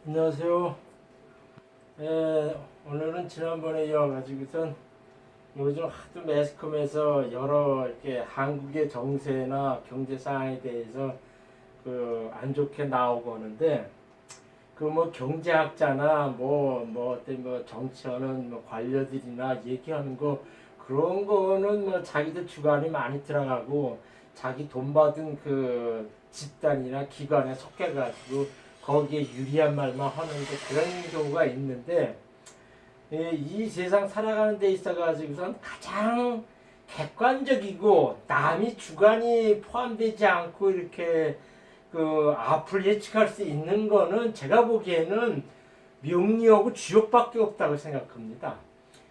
안녕하세요. 오늘은 지난번에 이어가지고선 요즘 하도 매스컴에서 여러 이렇게 한국의 정세나 경제 상황에 대해서 그 안 좋게 나오고 하는데 그 뭐 경제학자나 어떤 뭐 정치하는 뭐 관료들이나 얘기하는 거 그런 거는 뭐 자기들 주관이 많이 들어가고 자기 돈 받은 그 집단이나 기관에 속해가지고 거기에 유리한 말만 하는 그런 경우가 있는데 이 세상 살아가는 데 있어가지고선 가장 객관적이고 남이 주관이 포함되지 않고 이렇게 그 앞을 예측할 수 있는 거는 제가 보기에는 명리하고 주역밖에 없다고 생각합니다.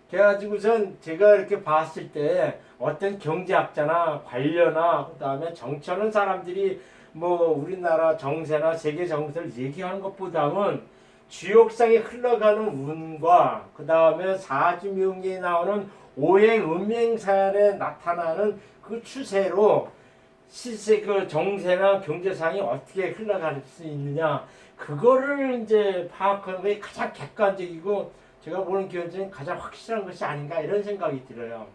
그래가지고선 제가 이렇게 봤을 때 어떤 경제학자나 관료나 그다음에 정치하는 사람들이 뭐 우리나라 정세나 세계 정세를 얘기하는 것보다는 주역상에 흘러가는 운과 그다음에 사주명리에 나오는 오행 음행사에 나타나는 그 추세로 실제 그 정세나 경제상이 어떻게 흘러갈 수 있느냐 그거를 이제 파악하는 게 가장 객관적이고 제가 보는 기준은 가장 확실한 것이 아닌가 이런 생각이 들어요.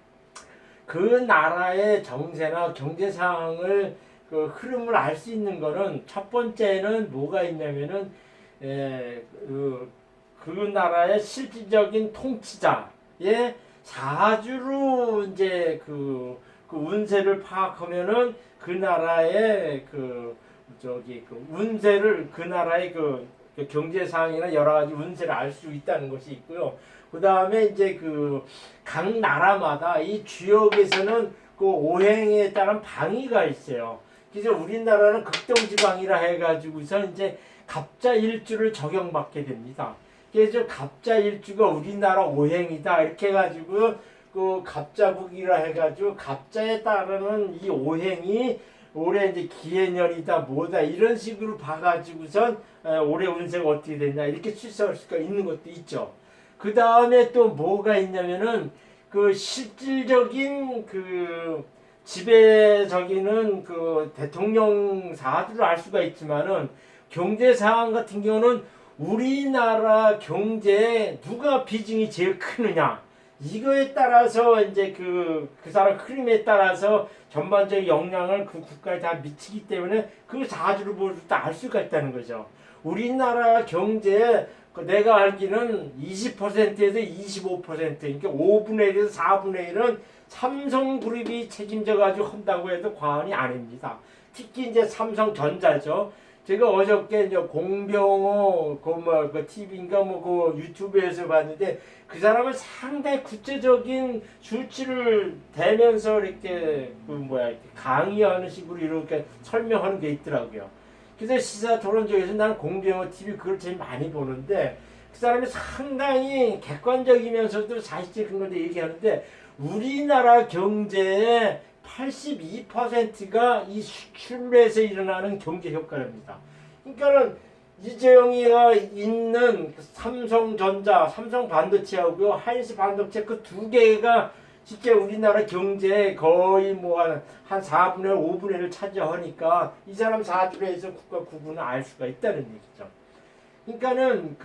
그 나라의 정세나 경제 상황을 그 흐름을 알 수 있는 거는 첫 번째는 뭐가 있냐면은 그 나라의 실질적인 통치자의 사주로 이제 그 운세를 파악하면은 그 나라의 그 운세를 그 나라의 그 경제 상황이나 여러 가지 운세를 알 수 있다는 것이 있고요. 그 다음에 이제 그 각 나라마다 이 지역에서는 그 오행에 따른 방위가 있어요. 그래서 우리나라는 극동지방이라 해가지고서 이제 갑자일주를 적용받게 됩니다. 그래서 갑자일주가 우리나라 오행이다 이렇게 해가지고 그 갑자국이라 해가지고 갑자에 따르는 이 오행이 올해 이제 기해년이다 뭐다 이런 식으로 봐가지고선 올해 운세가 어떻게 됐냐 이렇게 추측할 수가 있는 것도 있죠. 그 다음에 또 뭐가 있냐면은 그 실질적인 그 지배적인은 그 대통령 사주를 알 수가 있지만은 경제 상황 같은 경우는 우리나라 경제에 누가 비중이 제일 크느냐 이거에 따라서 이제 그 사람 흐름에 따라서 전반적인 영향을 그 국가에 다 미치기 때문에 그 사주를 보고 알 수가 있다는 거죠. 우리나라 경제에 내가 알기는 20%에서 25% 그러니까 5분의 1에서 4분의 1은 삼성그룹이 책임져 가지고 한다고 해도 과언이 아닙니다. 특히 이제 삼성전자죠. 제가 어저께 이제 공병호 그 TV인가 그 유튜브에서 봤는데 그 사람은 상당히 구체적인 수치를 대면서 이렇게 이렇게 강의하는 식으로 이렇게 설명하는 게 있더라고요. 그래서 시사 토론 중에서 나는 공병호 TV 그걸 제일 많이 보는데 그 사람이 상당히 객관적이면서도 사실적 근거로 얘기하는데 우리나라 경제의 82%가 이 수출에서 일어나는 경제 효과입니다. 그러니까는 이재용이가 있는 삼성전자, 삼성반도체하고요, 한시반도체 그 두 개가 실제 우리나라 경제에 거의 뭐 한 4분의 1, 5분의 1을 차지하니까 이 사람 사주로 해서 국가 구분을 알 수가 있다는 얘기죠. 그러니까는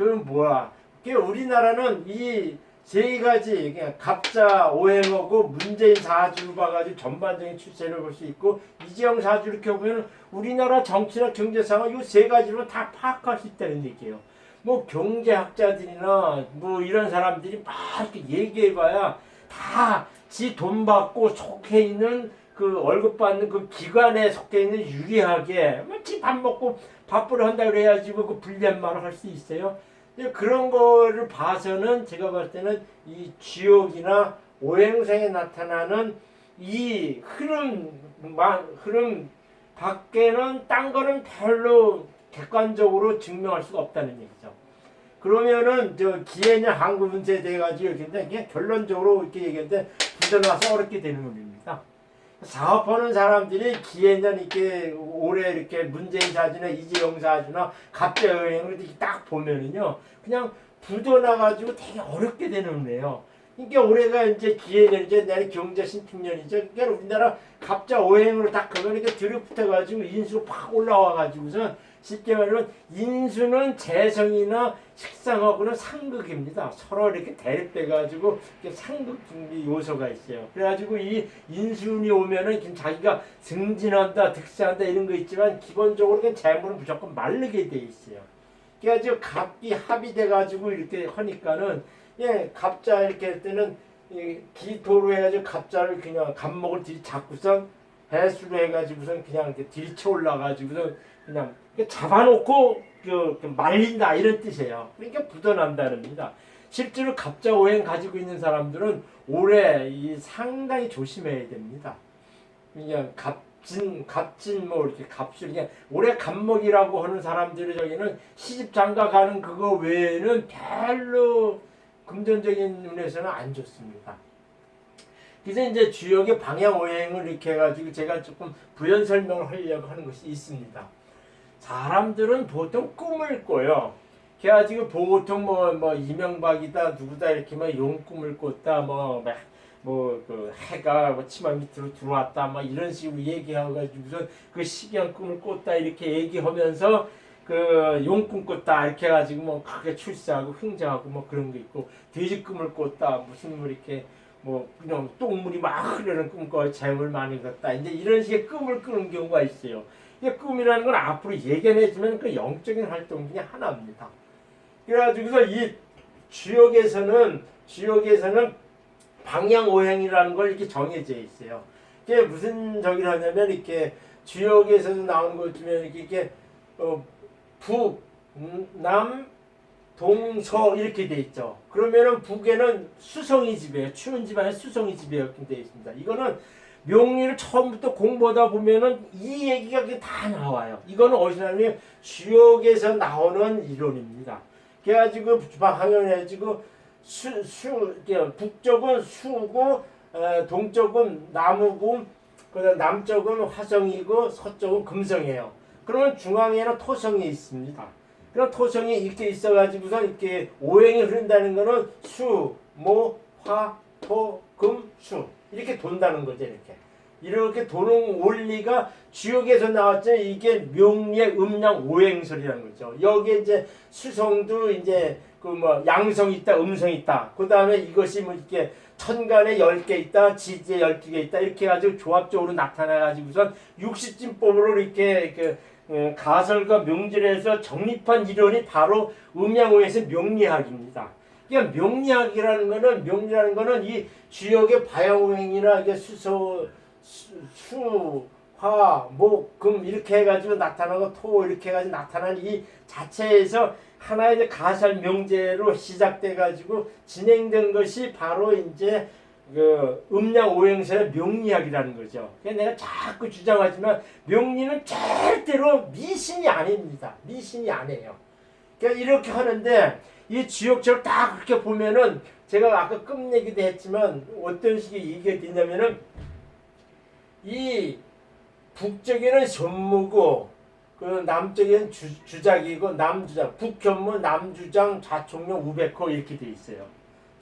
우리나라는 이 세 가지 그냥 갑자 오행하고 문재인 사주를 봐가지고 전반적인 추세를 볼 수 있고 이재용 사주 이렇게 보면 우리나라 정치나 경제 상황 이 세 가지로 다 파악할 수 있다는 얘기예요. 뭐 경제학자들이나 뭐 이런 사람들이 막 이렇게 얘기해봐야 다 지 돈 받고 속해 있는 그 월급 받는 그 기관에 속해 있는 유리하게 지 밥 먹고 밥벌이 한다 그래야지 그 불리한 말을 할 수 있어요. 그런 거를 봐서는 제가 봤을 때는 이 지옥이나 오행성에 나타나는 이 흐름 밖에는 딴 거는 별로 객관적으로 증명할 수가 없다는 얘기죠. 그러면은 저 기해년 한국 문제에 대해 가지고 얘기했는데 그냥 결론적으로 이렇게 얘기했는데 부정나서 어렵게 되는 겁니다. 사업하는 사람들이 기해년 이렇게 올해 이렇게 문재인 사주나 이재용 사주나 갑자 여행을 이렇게 딱 보면은요 그냥 부도나가지고 되게 어렵게 되는 거예요. 그러니까 올해가 이제 기해년이죠. 내년 경제 신축년이죠. 그러니까 우리나라 갑자 오행으로 딱 그거니까 들이붙어가지고 인수로 팍 올라와가지고선 쉽게 말하면 인수는 재성이나 식상하고는 상극입니다. 서로 이렇게 대립돼가지고 상극 중리 요소가 있어요. 그래가지고 이 인순이 오면은 자기가 승진한다, 득세한다 이런 거 있지만 기본적으로 재물은 무조건 마르게 돼 있어요. 그래가지고 갑기 합이 돼가지고 이렇게 하니까는 갑자 이렇게 할 때는 기토로 해가지고 갑자를 그냥 갑목을 잡고선 배수로 해가지고선 그냥 이렇게 들쳐 올라가지고선 그냥 잡아놓고 말린다 이런 뜻이에요. 그러니까 굳어난다는 겁니다. 실제로 갑자 오행 가지고 있는 사람들은 올해 상당히 조심해야 됩니다. 그냥 갑진 뭐 이렇게 갑술 그냥 올해 갑목이라고 하는 사람들의 저기는 시집 장가 가는 그거 외에는 별로 금전적인 눈에서는 안 좋습니다. 그래서 이제 주역의 방향 오행을 이렇게 해가지고 제가 조금 부연 설명을 하려고 하는 것이 있습니다. 사람들은 보통 꿈을 꿔요. 그래가지고 보통 뭐 이명박이다 누구다 이렇게 막 용꿈을 꿨다 그 해가 치마 밑으로 들어왔다 이런 식으로 얘기해가지고서 그 시기한 꿈을 꿨다 이렇게 얘기하면서 그 용꿈 꿨다 이렇게 해가지고 크게 출세하고 횡재하고 그런 거 있고 돼지 꿈을 꿨다 무슨 이렇게 그냥 똥물이 막 흐르는 꿈 꿔 재물 많이 꿨다 이제 이런 식의 꿈을 꾸는 경우가 있어요. 이 꿈이라는 건 앞으로 예견해주면 그 영적인 활동 중에 하나입니다. 그래가지고서 이 주역에서는 방향 오행이라는 걸 이렇게 정해져 있어요. 이게 무슨 저기를 하냐면 이렇게 주역에서도 나오는 것 중에 이렇게 북, 남, 동, 서 이렇게 돼 있죠. 그러면은 북에는 수성이 지배해요. 추운 집안에 수성이 지배하게 돼 있습니다. 이거는 명리를 처음부터 공부하다 보면은 이 얘기가 다 나와요. 이거는 어디서 나오냐면 주역에서 나오는 이론입니다. 그래가지고 방향해가지고 북쪽은 수고 동쪽은 나무고 그다음 남쪽은 화성이고 서쪽은 금성이에요. 그러면 중앙에는 토성이 있습니다. 그럼 토성이 이렇게 있어가지고서 이렇게 오행이 흐른다는 거는 수, 모, 화, 토, 금, 수 이렇게 돈다는 거죠. 이렇게 도는 원리가 주역에서 나왔죠. 이게 명리의 음양 오행설이라는 거죠. 여기에 이제 수성도 이제 양성이 있다, 음성이 있다. 그 다음에 이것이 이렇게 천간에 10개 있다, 지지에 12개 있다. 이렇게 해가지고 조합적으로 나타나가지고선 60진법으로 이렇게 가설과 명제에서 정립한 이론이 바로 음양오행에서 명리학입니다. 그러니까 명리라는 거는 이 주역의 방향오행이나 이게 수, 화, 목, 금 이렇게 해가지고 나타나고 토 이렇게 해가지고 나타나는 이 자체에서 하나의 가설 명제로 시작돼가지고 진행된 것이 바로 이제 그 음양 오행설의 명리학이라는 거죠. 그래서 내가 자꾸 주장하지만 명리는 절대로 미신이 아닙니다. 미신이 아니에요. 그러니까 이렇게 하는데 이 주역처럼 딱 그렇게 보면은 제가 아까 끔 얘기도 했지만 어떤 식의 얘기가 되냐면은 이 북쪽에는 현무고 그 남쪽에는 주작이고 남주작 북현무 남주장 좌총령 우백호 이렇게 돼 있어요.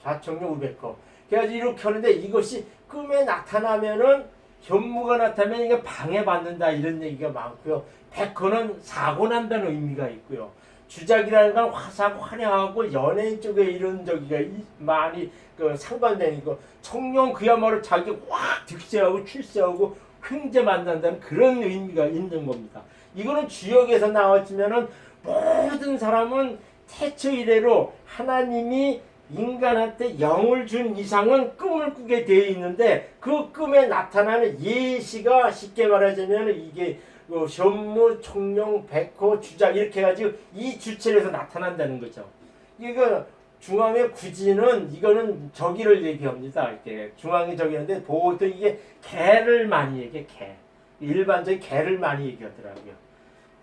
좌총령 우백호. 그래가지고 이렇게 하는데 이것이 꿈에 나타나면은 현무가 나타나면 이게 방해받는다 이런 얘기가 많고요. 백호는 사고 난다는 의미가 있고요. 주작이라는 건 화사하고 화려하고 연예인 쪽에 이런 저기가 많이 상관되는 거. 청룡 그야말로 자기 확 득세하고 출세하고 횡재 만난다는 그런 의미가 있는 겁니다. 이거는 주역에서 나왔지만은 모든 사람은 태초 이래로 하나님이 인간한테 영을 준 이상은 꿈을 꾸게 되어 있는데 그 꿈에 나타나는 예시가 쉽게 말하자면 이게 현무, 청룡, 백호, 주작 이렇게 해가지고 이 주체에서 나타난다는 거죠. 이거 중앙의 구지는 이거는 저기를 얘기합니다. 이렇게 중앙이 저기인데 보통 이게 개를 많이 얘기해. 개. 일반적인 개를 많이 얘기하더라고요.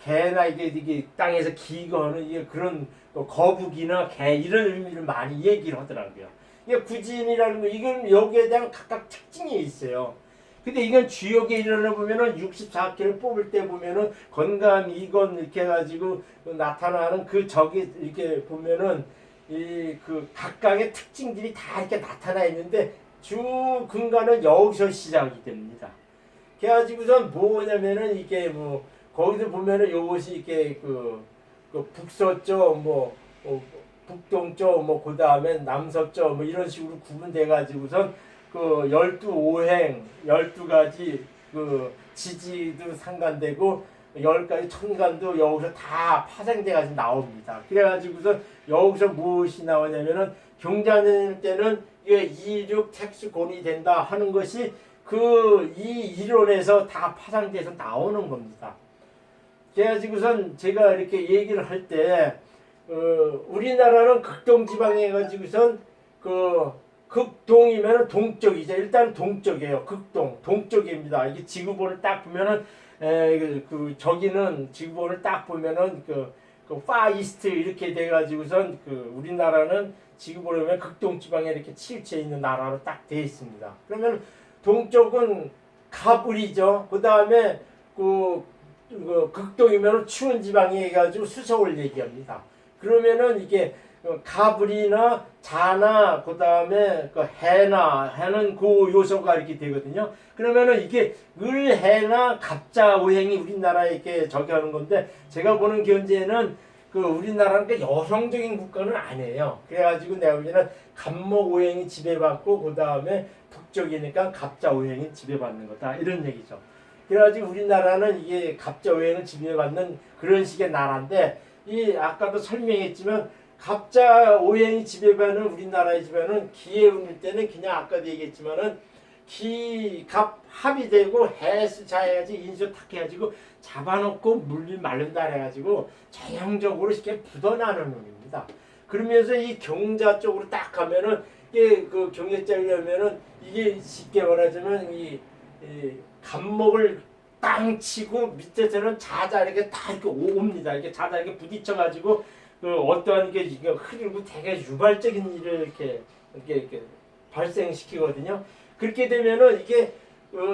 개나 이게 땅에서 기거는 이게 그런 거북이나 개 이런 의미를 많이 얘기를 하더라고요. 이게 구진이라는 거 이건 여기에 대한 각각 특징이 있어요. 근데 이건 주역의 일어나 보면은 64개를 뽑을 때 보면은 건강 이건 이렇게 해가지고 나타나는 그 저기 이렇게 보면은 이 그 각각의 특징들이 다 이렇게 나타나 있는데 주 근간은 여기서 시작이 됩니다. 그래가지고선 뭐냐면은 이게 거기서 보면은 요것이 이렇게 그 북서쪽 북동쪽 그 다음에 남서쪽 이런 식으로 구분돼 가지고선 그 12오행 12가지 그 지지도 상관되고 10가지 천간도 여기서 다 파생돼 가지고 나옵니다. 그래 가지고서 여기서 무엇이 나오냐면은 경자년 때는 이게 이륙 택수곤이 된다 하는 것이 이 이론에서 다 파생돼서 나오는 겁니다. 그래가지고선 제가 이렇게 얘기를 할 때 우리나라는 극동지방에 가지고선 극동이면 동쪽이죠. 일단 동쪽이에요. 동쪽입니다. 이게 지구본을 딱 보면은 저기는 지구본을 딱 보면은 파이스트 이렇게 돼가지고선 우리나라는 지구본에 보면 극동지방에 이렇게 치우쳐 있는 나라로 딱 돼 있습니다. 그러면 동쪽은 가불이죠. 그 다음에 극동이면 추운 지방에 해가지고 수서울 얘기합니다. 그러면은 이게 가불이나 자나 그 다음에 해는 그 요소가 이렇게 되거든요. 그러면은 이게 을해나 갑자 오행이 우리나라에 이렇게 저기 하는 건데 제가 보는 견제는 우리나라는 여성적인 국가는 아니에요. 그래가지고 내가 보기에는 갑목 오행이 지배받고 그 다음에 북쪽이니까 갑자 오행이 지배받는 거다 이런 얘기죠. 그래가지고 우리나라는 이게 갑자 오행을 지배받는 그런 식의 나라인데 아까도 설명했지만 갑자 오행이 지배받는 우리나라의 지배는 기해운일 때는 그냥 아까도 얘기했지만은 기갑 합이 되고 해수 자해가지고 인수 탁 해가지고 잡아놓고 물리 말른다 해가지고 전형적으로 이렇게 굳어나는 운입니다. 그러면서 이 경자 쪽으로 딱 가면은 이게 경자짝을 하면은 이게 쉽게 말하자면 이 갑목을 땅 치고 밑에서는 자자 이렇게 다 이렇게 옵니다. 이렇게 자자 이렇게 부딪혀가지고 어떠한 게 흐르고 되게 유발적인 일을 이렇게 발생시키거든요. 그렇게 되면은 이게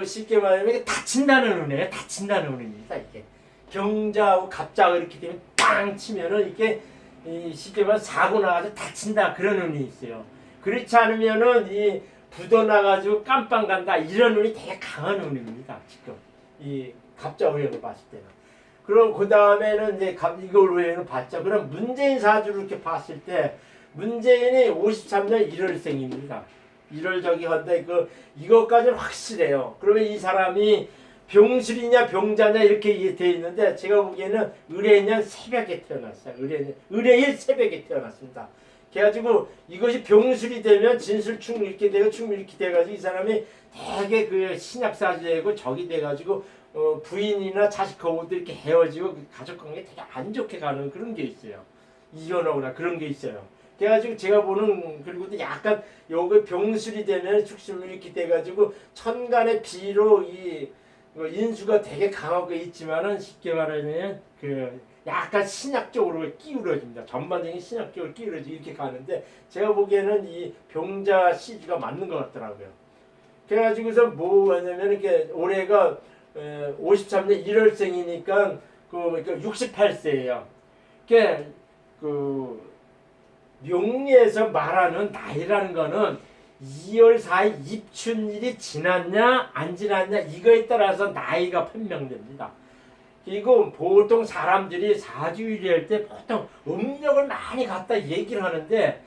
쉽게 말하면 이게 다친다는 운이에요. 다친다는 운입니다. 이게 경자하고 갑자가 이렇게 되면 땅 치면은 이게 쉽게 말하면 사고 나가지고 다친다 그런 운이 있어요. 그렇지 않으면은 이 굳어나가지고 깜빵 간다 이런 운이 되게 강한 운입니다. 지금 이 갑자 오행을 봤을 때는. 그럼 그 다음에는 이제 이걸 오행을 봤죠. 그럼 문재인 사주를 이렇게 봤을 때 문재인이 53년 1월생입니다. 1월 저기 한데 이것까지는 확실해요. 그러면 이 사람이 병술이냐 병자냐 이렇게 돼 있는데 제가 보기에는 을해년 새벽에 태어났어요. 을해일 새벽에 태어났습니다. 그래가지고 이것이 병술이 되면 진술충 이렇게 되고 충 이렇게 돼가지고 이 사람이 되게 신약사주되고 적이 돼가지고 부인이나 자식하고도 이렇게 헤어지고 가족관계 되게 안 좋게 가는 그런 게 있어요. 이혼하거나 그런 게 있어요. 그래가지고 제가 보는 그리고 또 약간 요거 병술이 되면 축술 이렇게 돼가지고 천간의 비로 인수가 되게 강하고 있지만은 쉽게 말하면 약간 신약적으로 기울어집니다. 전반적인 신약적으로 기울어지고 이렇게 가는데 제가 보기에는 이 병자 시주가 맞는 것 같더라고요. 그래가지고서 뭐 하냐면 이렇게 올해가 53년 1월생이니까 68세예요. 명리에서 말하는 나이라는 거는 2월 4일 입춘일이 지났냐 안 지났냐 이거에 따라서 나이가 판명됩니다. 그리고 보통 사람들이 사주일이 할 때 보통 음력을 많이 갖다 얘기를 하는데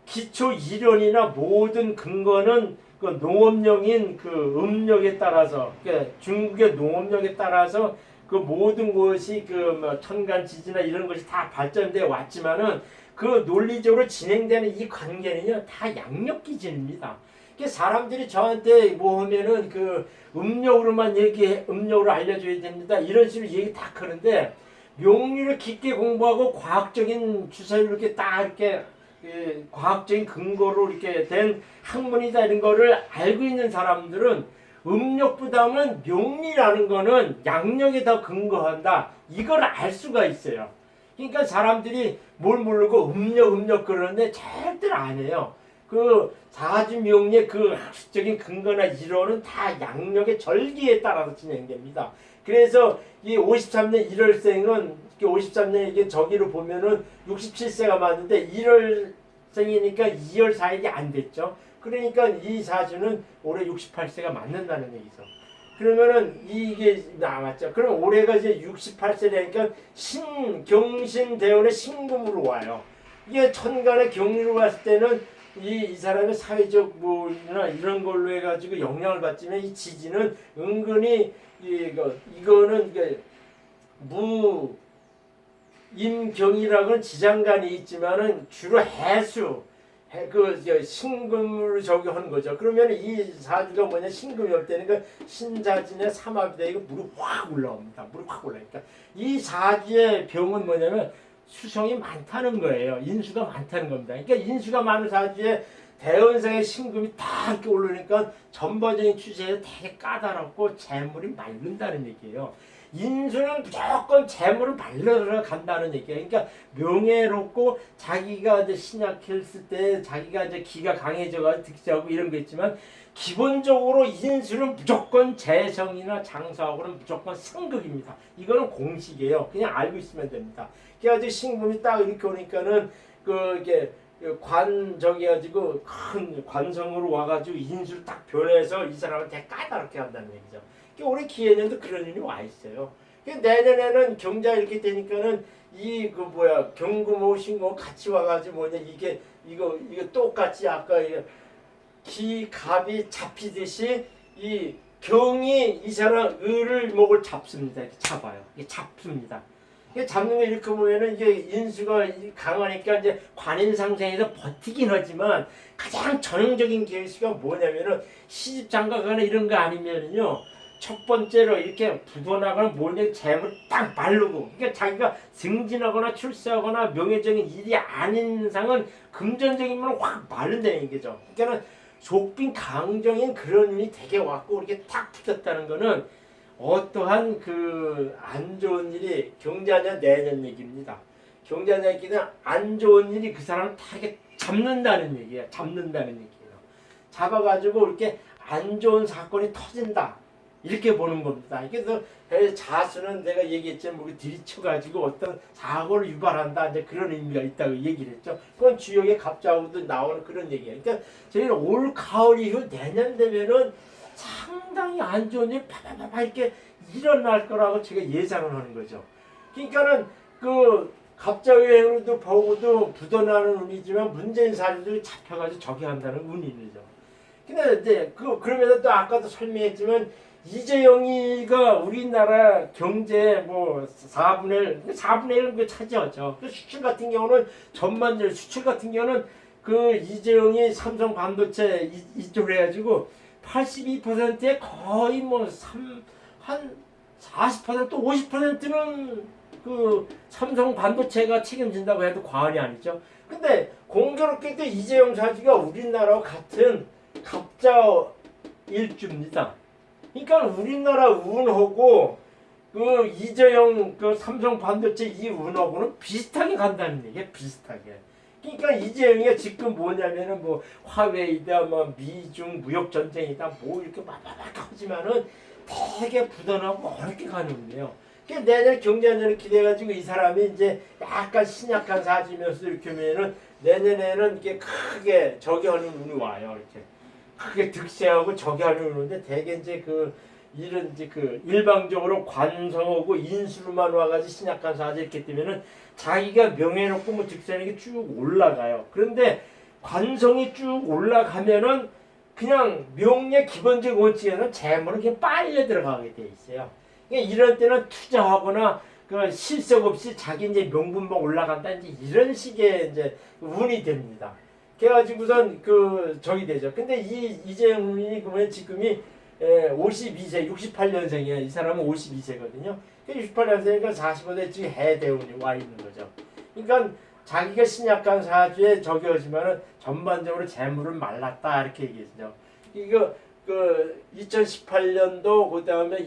기초 이론이나 모든 근거는 농업령인 음력에 따라서 중국의 농업력에 따라서 모든 것이 천간 지지나 이런 것이 다 발전되어 왔지만은 논리적으로 진행되는 이 관계는요 다 양력 기준입니다. 사람들이 저한테 뭐 하면은 음력으로만 음력으로 알려줘야 됩니다. 이런 식으로 얘기 다 하는데 명리를 깊게 공부하고 과학적인 주사를 이렇게 딱 이렇게 과학적인 근거로 이렇게 된 학문이다 이런 거를 알고 있는 사람들은 음력보다는 명리라는 거는 양력에 더 근거한다. 이걸 알 수가 있어요. 그러니까 사람들이 뭘 모르고 음력 그러는데 절대로 안 해요. 사주명리의 학술적인 근거나 이론은 다 양력의 절기에 따라서 진행됩니다. 그래서 이 53년 1월생은 53년 이게 저기로 보면은 67세가 맞는데 1월생이니까 2월 4일이 안 됐죠. 그러니까 이 사주는 올해 68세가 맞는다는 얘기죠. 그러면은 이게 나왔죠. 그럼 올해가 이제 68세니까 신경신대원의 신금으로 와요. 이게 천간에 경리로 왔을 때는 이 사람의 사회적 뭐나 이런 걸로 해가지고 영향을 받지만 이 지지는 은근히 이거는 이게 무임경이라고는 지장간이 있지만은 주로 해수 신금으로 저기 하는 거죠. 그러면 이 사주가 뭐냐 신금이 올 때는 그 신자진의 삼합이다. 이거 물이 확 올라옵니다. 물이 확 올라니까 이 사주의 병은 뭐냐면 수성이 많다는 거예요. 인수가 많다는 겁니다. 그러니까 인수가 많은 사주에 대운상의 신금이 다 이렇게 오르니까 전반적인 추세에 되게 까다롭고 재물이 맑는다는 얘기예요. 인수는 무조건 재물을 말려 간다는 얘기예요. 그러니까 명예롭고 자기가 이제 신약했을 때 자기가 이제 기가 강해져가지고 득세하고 이런 거 있지만 기본적으로 인수는 무조건 재성이나 장사하고는 무조건 상극입니다. 이거는 공식이에요. 그냥 알고 있으면 됩니다. 그래가지고 신금이 딱 이렇게 오니까는 이게 저기 가지고 큰 관성으로 와가지고 인수를 딱 변해서 이 사람을 되게 까다롭게 한다는 얘기죠. 올해 기해년도 그런 일이 와 있어요. 내년에는 경자 이렇게 되니까는 경금하고 신금하고 같이 와가지고 뭐냐 이거 똑같이 아까 기 갑이 잡히듯이 이 경이 이 사람 을을 목을 잡습니다. 이렇게 잡아요. 이게 잡습니다. 잡는 거 이렇게 보면은 이게 인수가 강하니까 이제 관인상생에서 버티긴 하지만 가장 전형적인 케이스가 뭐냐면은 시집 장가가거나 이런 거 아니면은요. 첫 번째로 이렇게 부도나거나 뭐냐 재물 딱 마르고 그러니까 자기가 승진하거나 출세하거나 명예적인 일이 아닌 상은 금전적인 확 마른다는 얘기죠. 그러니까 속빈 강정인 그런 일이 되게 왔고 이렇게 탁 붙었다는 거는 어떠한 안 좋은 일이 경자년 내년 얘기입니다. 경자년 얘기는 안 좋은 일이 그 사람을 타게 잡는다는 얘기예요. 잡는다는 얘기예요. 잡아가지고 이렇게 안 좋은 사건이 터진다. 이렇게 보는 겁니다. 그래서 자수는 내가 얘기했지만 뭐 들이쳐가지고 어떤 사고를 유발한다. 이제 그런 의미가 있다고 얘기를 했죠. 그건 주역의 갑자우도 나오는 그런 얘기예요. 그러니까 저희는 올 가을 이후 내년 되면은 상당히 안 좋은 일 파파파파 이렇게 일어날 거라고 제가 예상을 하는 거죠. 그러니까는 갑자유행으로도 보고도 부도나는 운이지만 문재인 사주도 잡혀가지고 저기 한다는 운이죠. 근데 이제 그러면서 또 아까도 설명했지만 이재용이가 우리나라 경제 4분의 1을 차지하죠. 수출 같은 경우는 전반적으로 수출 같은 경우는 이재용이 삼성 반도체 이쪽으로 해가지고 82%에 거의 한 40% 50%는 삼성 반도체가 책임진다고 해도 과언이 아니죠. 근데 공교롭게도 이재용 사주가 우리나라와 같은 갑자 일주입니다. 그러니까 우리나라 운하고 이재용 삼성 반도체 이 운하고는 비슷하게 간다는 얘기예요. 비슷하게. 그러니까 이재용이 지금 뭐냐면은 화웨이다, 미중 무역 전쟁이다, 이렇게 막 하지만은 되게 부단하고 어렵게 가는 운이에요. 그러니까 내년 경제년을 기대가지고 이 사람이 이제 약간 신약한 사주면서 이렇게 하면은 내년에는 이렇게 크게 저기 하는 운이 와요. 이렇게. 크게 득세하고 저기 하는 운인데 대개 이제 이런 이제 일방적으로 관성하고 인수로만 와가지고 신약한 사주 이렇게 되면은 자기가 명예롭고 득세하는 게 쭉 올라가요. 그런데 관성이 쭉 올라가면은 그냥 명예 기본적 원칙에는 재물은 그냥 빨려 들어가게 돼 있어요. 그러니까 이럴 때는 투자하거나 실속 없이 자기 이제 명분만 올라간다 이제 이런 식의 이제 운이 됩니다. 그래가지고선 저기 되죠. 근데 이재용이 그러면 지금이 52세, 68년생이에요. 이 사람은 52세거든요. 68년생이니까 45세쯤 해대운이 와 있는 거죠. 그러니까 자기가 신약한 사주에 저기 하지만은 전반적으로 재물은 말랐다 이렇게 얘기했죠. 이거 2018년도 그 다음에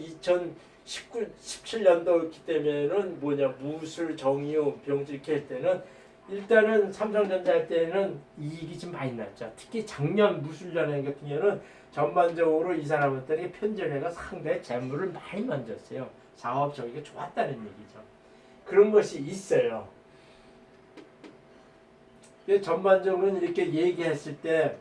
17년도 있기 때문에는 무술, 정유, 병주 이렇게 할 때는 일단은 삼성전자 할 때는 이익이 좀 많이 났죠. 특히 작년 무술전에 같은 경우는 전반적으로 이 사람들이 편전회가 상당히 재물을 많이 만졌어요. 사업적이게 좋았다는 얘기죠. 그런 것이 있어요. 전반적으로 이렇게 얘기했을 때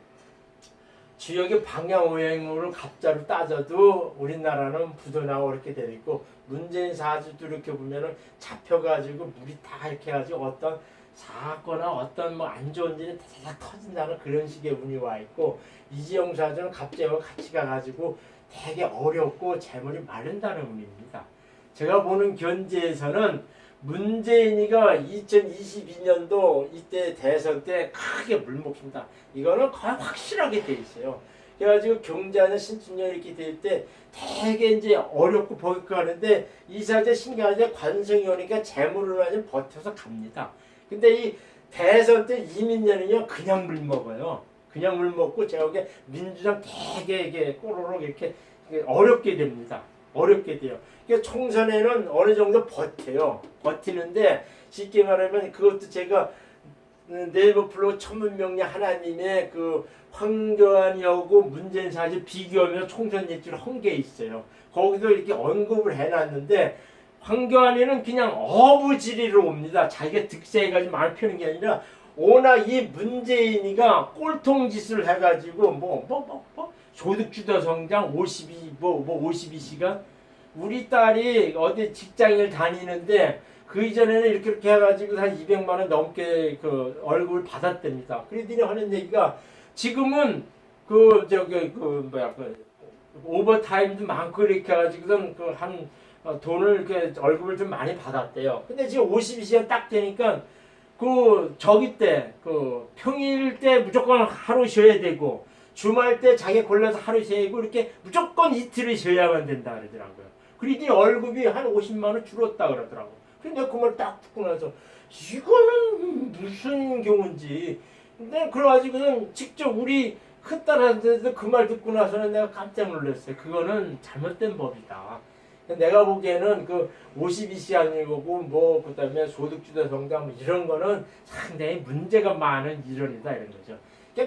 지역의 방향 오행으로 갑자로 따져도 우리나라는 부도나고 그렇게 돼 있고 문재인 사주도 이렇게 보면은 잡혀가지고 물이 다 이렇게 해가지고 어떤 사거나 어떤 뭐 안 좋은 일이 다다닥 터진다는 그런 식의 운이 와 있고 이지영 사주는 갑자기 같이 가가지고 되게 어렵고 재물이 마른다는 운입니다. 제가 보는 견지에서는 문재인이가 2022년도 이때 대선 때 크게 물먹힙니다. 이거는 거의 확실하게 돼 있어요. 그래가지고 경제하는 신춘년 이렇게 될 때 되게 이제 어렵고 버겁고 하는데 이사제 신경하게 관성이 오니까 재물을 완전 버텨서 갑니다. 근데 이 대선 때 이민년은요 그냥 물먹어요. 그냥 물먹고 제가 보기에 민주당 되게 이게 꼬로록 이렇게 어렵게 됩니다. 어렵게 돼요. 그러니까 총선에는 어느 정도 버텨요. 버티는데 쉽게 말하면 그것도 제가 네이버 블로그 천문명리 하나님의 그 황교안이하고 문재인 사주 비교하며 총선 예측을 한 게 있어요. 거기서 이렇게 언급을 해놨는데 황교안이는 그냥 어부지리로 옵니다. 자기가 득세해가지고 말 펴는 게 아니라 워낙 이 문재인이가 꼴통짓을 해가지고 소득주도 성장 52시간 우리 딸이 어디 직장을 다니는데 그 이전에는 이렇게 해가지고 한 200만 원 넘게 그 월급을 받았답니다. 그러더니 하는 얘기가 지금은 그 오버타임도 많고 이렇게 해가지고선 한 돈을 이렇게 월급을 좀 많이 받았대요. 근데 지금 52시간 딱 되니까 저기 때 평일 때 무조건 하루 쉬어야 되고 주말 때 자기 골라서 하루 쉬고 이렇게 무조건 이틀을 쉬어야만 된다 그러더라고요. 그러더니 월급이 한 50만 원 줄었다 그러더라고. 근데 그 말 딱 듣고 나서 이거는 무슨 경우인지. 근데 그래가지고는 직접 우리 큰딸한테도 그 말 듣고 나서는 내가 깜짝 놀랐어요. 그거는 잘못된 법이다. 내가 보기에는 52시간이고 그다음에 소득주도 성장 이런 거는 상당히 문제가 많은 이론이다 이런 거죠.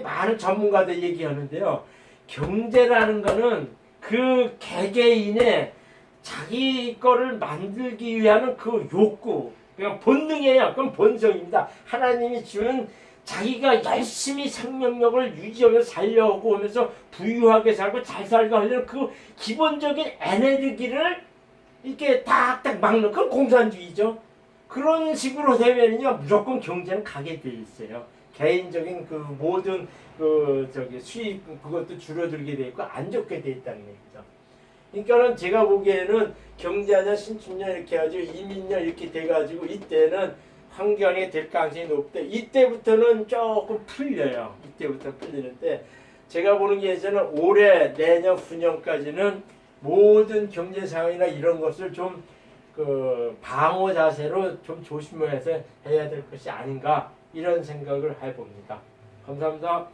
많은 전문가들 얘기하는데요. 경제라는 거는 그 개개인의 자기 거를 만들기 위한 그 욕구, 그냥 본능이에요. 그건 본성입니다. 하나님이 주는 자기가 열심히 생명력을 유지하면서 살려고 하면서 부유하게 살고 잘 살고 하려는 그 기본적인 에너지를 이렇게 딱딱 막는 그건 공산주의죠. 그런 식으로 되면요 무조건 경제는 가게 돼 있어요. 개인적인 모든 수입 그것도 줄어들게 돼 있고 안 좋게 돼 있다는 얘기죠. 그러니까는 제가 보기에는 경제하냐 신춘년 이렇게 해가지고 이민년 이렇게 돼가지고 이때는 환경이 될 가능성이 높대. 이때부터는 조금 풀려요. 이때부터 풀리는데 제가 보는 게에서는 올해 내년 후년까지는 모든 경제 상황이나 이런 것을 좀 방어 자세로 좀 조심해서 해야 될 것이 아닌가 이런 생각을 해봅니다. 감사합니다.